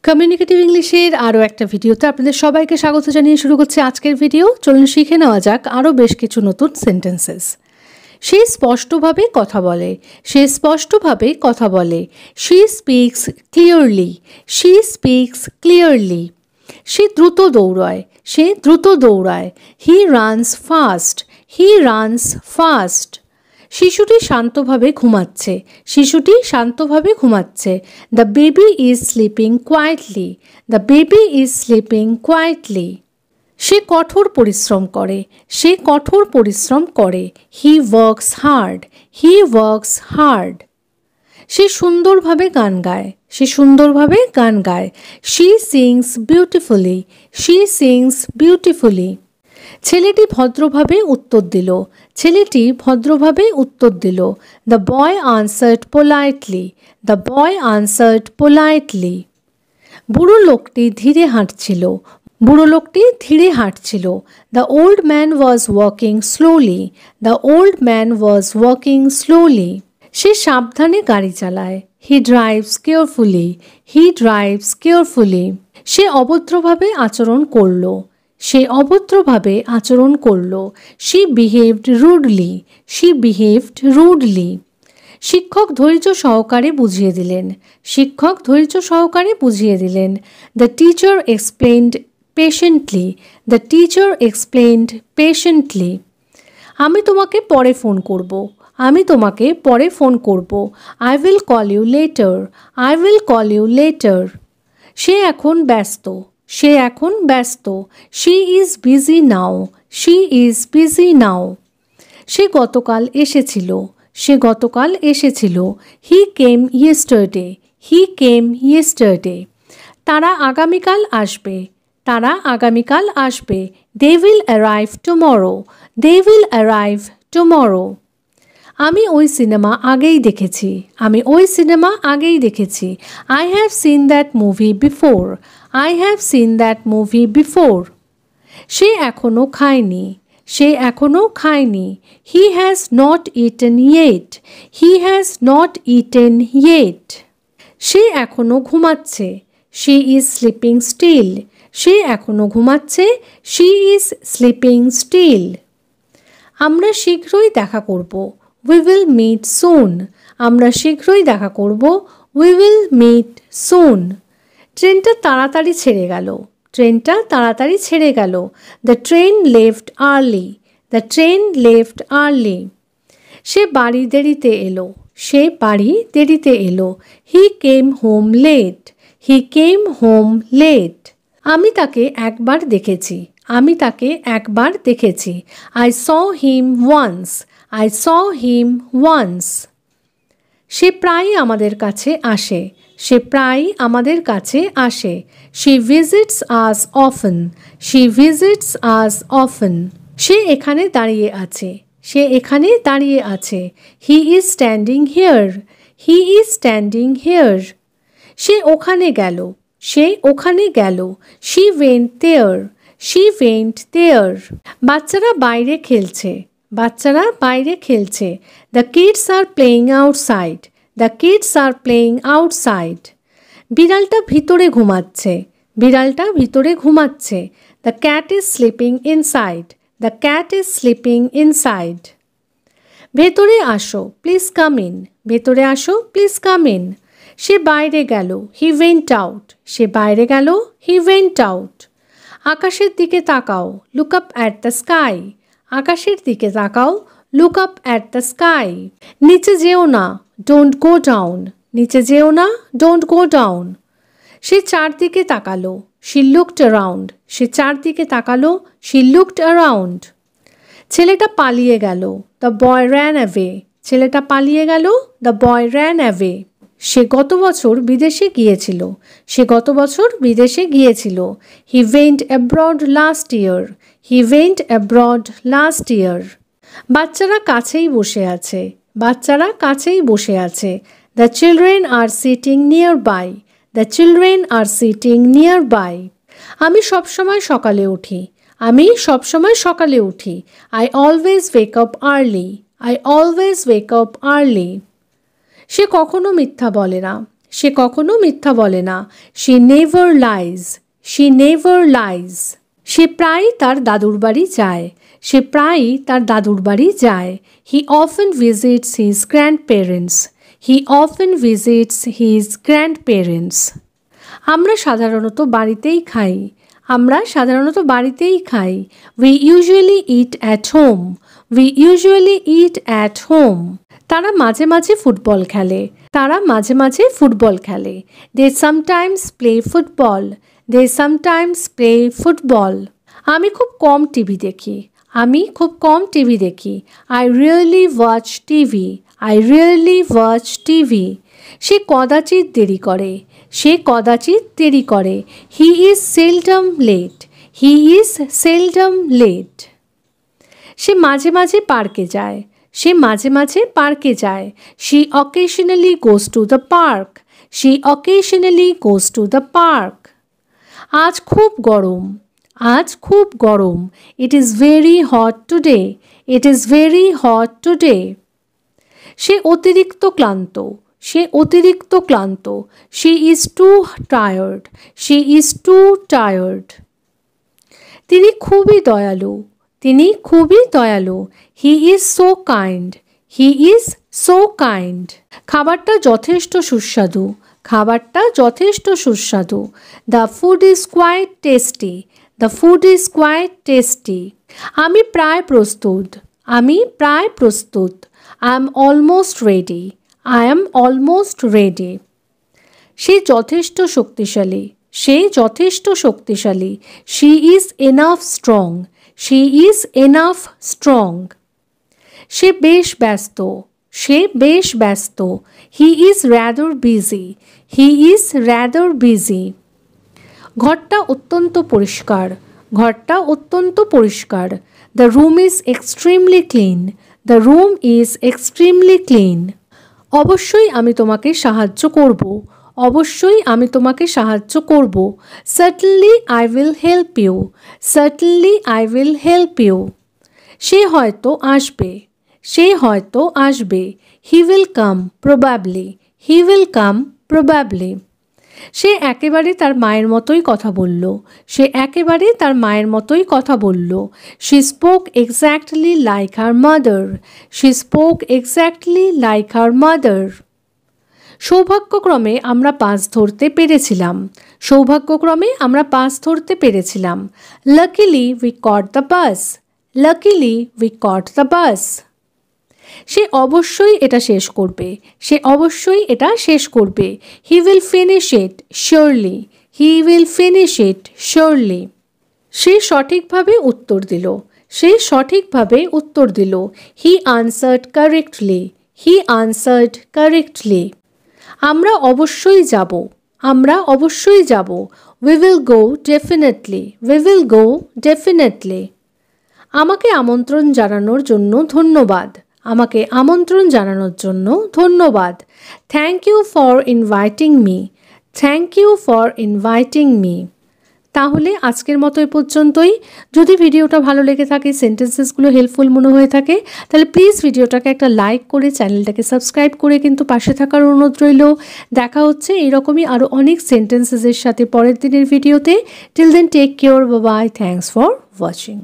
Communicative ইংলিশের আরও একটা ভিডিওতে আপনাদের সবাইকে স্বাগত জানিয়ে শুরু করছে আজকের ভিডিও। চলুন শিখে নেওয়া যাক আরও বেশ কিছু নতুন সেন্টেন্সেস। সে স্পষ্টভাবে কথা বলে, সে স্পষ্টভাবে কথা বলে। She speaks clearly, she speaks clearly. সে দ্রুত দৌড়ায়, সে দ্রুত দৌড়ায়। He runs fast, he runs fast. শিশুটি শান্তভাবে ঘুমাচ্ছে, শিশুটি শান্তভাবে ঘুমাচ্ছে। The baby is sleeping quietly, the baby is sleeping quietly. সে কঠোর পরিশ্রম করে, সে কঠোর পরিশ্রম করে। He works hard, he works hard. সে সুন্দরভাবে গান গায়, সে সুন্দরভাবে গান গায়। She sings beautifully, she sings beautifully. ছেলেটি ভদ্রভাবে উত্তর দিল, ছেলেটি ভদ্রভাবে উত্তর দিল। The boy answered politely, the boy answered politely. বুড়ো লোকটি ধীরে হাঁটছিল, বুড়ো লোকটি ধীরে হাঁটছিল। The old man was walking slowly, the old man was walking slowly. সে সাবধানে গাড়ি চালায়। He drives carefully, he drives carefully. সে অভদ্রভাবে আচরণ করল, সে অভদ্রভাবে আচরণ করল। She behaved rudely, she behaved rudely. শিক্ষক ধৈর্য সহকারে বুঝিয়ে দিলেন, শিক্ষক ধৈর্য সহকারে বুঝিয়ে দিলেন। The teacher explained patiently, the teacher explained patiently. আমি তোমাকে পরে ফোন করব, আমি তোমাকে পরে ফোন করব। I will call you later, I will call you later. সে এখন ব্যস্ত, সে এখন ব্যস্ত। She is busy now, she is busy now. সে গতকাল এসেছিল, সে গতকাল এসেছিল। He came yesterday, he came yesterday. তারা আগামীকাল আসবে, তারা আগামীকাল আসবে। They will arrive tomorrow, they will arrive tomorrow. আমি ওই সিনেমা আগেই দেখেছি, আমি ওই সিনেমা আগেই দেখেছি। I have seen that movie before, I have seen that movie before. সে এখনও খায়নি, সে এখনও খায়নি। He has not eaten yet, he has not eaten yet. সে এখনও ঘুমাচ্ছে। শি ইজ স্লিপিং স্টিল, সে এখনও ঘুমাচ্ছে। She is sleeping still. আমরা শীঘ্রই দেখা করব। উই উইল মিট সুন, আমরা শীঘ্রই দেখা করব। We will meet soon. ট্রেনটা তাড়াতাড়ি ছেড়ে গেল, ট্রেনটা তাড়াতাড়ি ছেড়ে গেল। The train left early, the train left early. সে বাড়ি দেরিতে এলো, সে বাড়ি দেরিতে এলো। He came home late, he came home late. আমি তাকে একবার দেখেছি, আমি তাকে একবার দেখেছি। I saw him once, I saw him once. সে প্রায়ই আমাদের কাছে আসে, সে প্রায়ই আমাদের কাছে আসে। She visits us often, she visits us often. সে এখানে দাঁড়িয়ে আছে, সে এখানে দাঁড়িয়ে আছে। He is standing here, he is standing here. সে ওখানে গেল, সে ওখানে গেল। She went there, she went there. বাচ্চারা বাইরে খেলছে, বাচ্চারা বাইরে খেলছে। The kids are playing outside, the kids are playing outside. বিড়ালটা ভিতরে ঘুমাচ্ছে, বিড়ালটা ভিতরে ঘুমাচ্ছে। The cat is sleeping inside, the cat is sleeping inside. ভেতরে আসো, প্লিজ কাম ইন, ভেতরে আসো, প্লিজ কাম ইন। সে বাইরে গেল। হি ওয়েন্ট আউট, সে বাইরে গেল। He went out. আকাশের দিকে তাকাও। Look up at the sky, আকাশের দিকে তাকাও। Look up at the sky. নিচে যেও না, ডোন্ট গো ডাউন, নিচে যেও না, ডোন্ট গো ডাউন। সে চারদিকে তাকালো। শি লুকড অ্যারাউন্ড, সে চারদিকে তাকালো। She looked around. ছেলেটা পালিয়ে গেল। দ্য বয় র্যান অ্যাওয়ে, ছেলেটা পালিয়ে গেল। The boy ran away. সে গত বছর বিদেশে গিয়েছিল, সে গত বছর বিদেশে গিয়েছিল। He went abroad last year, he went abroad last year. বাচ্চারা কাছেই বসে আছে, বাচ্চারা কাছেই বসে আছে। The children are sitting nearby, the children are sitting nearby. আমি সবসময় সকালে উঠি, আমি সবসময় সকালে উঠি। I always wake up early, I always wake up early. সে কখনো মিথ্যা বলে না। সে কখনো মিথ্যা বলে না। she never lies, she never lies. সে প্রায়ই তার দাদুর বাড়ি যায়। সে প্রায়ই তার দাদুর বাড়ি যায়। he often visits his grandparents, he often visits his grandparents. আমরা সাধারণত বাড়িতেই খাই। আমরা সাধারণত বাড়িতেই খাই। we usually eat at home, we usually eat at home. তারা মাঝে মাঝে ফুটবল খেলে। তারা মাঝে মাঝে ফুটবল খেলে। they sometimes play football, they sometimes play football. আমি খুব কম টিভি দেখি। আমি খুব কম টিভি দেখি। I rarely watch TV, I rarely watch TV. সে কদাচিৎ দেরি করে। সে কদাচিৎ দেরি করে। he is seldom late, he is seldom late. সে মাঝে মাঝে পার্কে যায়। সে মাঝে মাঝে পার্কে যায়। she occasionally goes to the park, she occasionally goes to the park. আজ খুব গরম। আজ খুব গরম। it is very hot today, it is very hot today. সে অতিরিক্ত ক্লান্ত। সে অতিরিক্ত ক্লান্ত। she is too tired, she is too tired. তিনি খুবই দয়ালু। তিনি খুবই দয়ালু। he is so kind, he is so kind. খাবারটা যথেষ্ট সুস্বাদু। খাবারটা যথেষ্ট সুস্বাদু। the food is quite tasty, the food is quite tasty. আমি প্রায় প্রস্তুত। আমি প্রায় প্রস্তুত। I am almost ready, I am almost ready. সে যথেষ্ট শক্তিশালী। সে যথেষ্ট শক্তিশালী। she is enough strong, she is enough strong. সে বেশ ব্যস্ত। সে বেশ ব্যস্ত। he is rather busy, he is rather busy. ঘরটা অত্যন্ত পরিষ্কার। ঘরটা অত্যন্ত পরিষ্কার। the room is extremely clean, the room is extremely clean. অবশ্যই আমি তোমাকে সাহায্য করব। অবশ্যই আমি তোমাকে সাহায্য করব। certainly I will help you, certainly I will help you. সে হয়তো আসবে। সে হয়তো আসবে। he will come probably, he will come probably. সে একেবারে তার মায়ের মতোই কথা বলল। সে একেবারে তার মায়ের মতোই কথা বলল। she spoke exactly like her mother, she spoke exactly like her mother. সৌভাগ্যক্রমে আমরা বাস ধরতে পেরেছিলাম। সৌভাগ্যক্রমে আমরা বাস ধরতে পেরেছিলাম। luckily we caught the bus, luckily we caught the bus. সে অবশ্যই এটা শেষ করবে। সে অবশ্যই এটা শেষ করবে। he will finish it surely, he will finish it surely. সে সঠিকভাবে উত্তর দিল। সে সঠিকভাবে উত্তর দিল। he answered correctly, he answered correctly. আমরা অবশ্যই যাব। আমরা অবশ্যই যাব। we will go definitely, we will go definitely. আমাকে আমন্ত্রণ জানানোর জন্য ধন্যবাদ। আমাকে আমন্ত্রণ জানানোর জন্য ধন্যবাদ। Thank you for inviting me, thank you for inviting me. তাহলে আজকের মতো এ পর্যন্তই। যদি ভিডিওটা ভালো লেগে থাকে, সেন্টেন্সেসগুলো হেল্পফুল মনে হয়ে থাকে, তাহলে প্লিজ ভিডিওটাকে একটা লাইক করে চ্যানেলটাকে সাবস্ক্রাইব করে কিন্তু পাশে থাকার অনুরোধ রইল। দেখা হচ্ছে এইরকমই আরও অনেক সেন্টেন্সেসের সাথে পরের দিনের ভিডিওতে। Till then take care, bye bye, thanks for watching.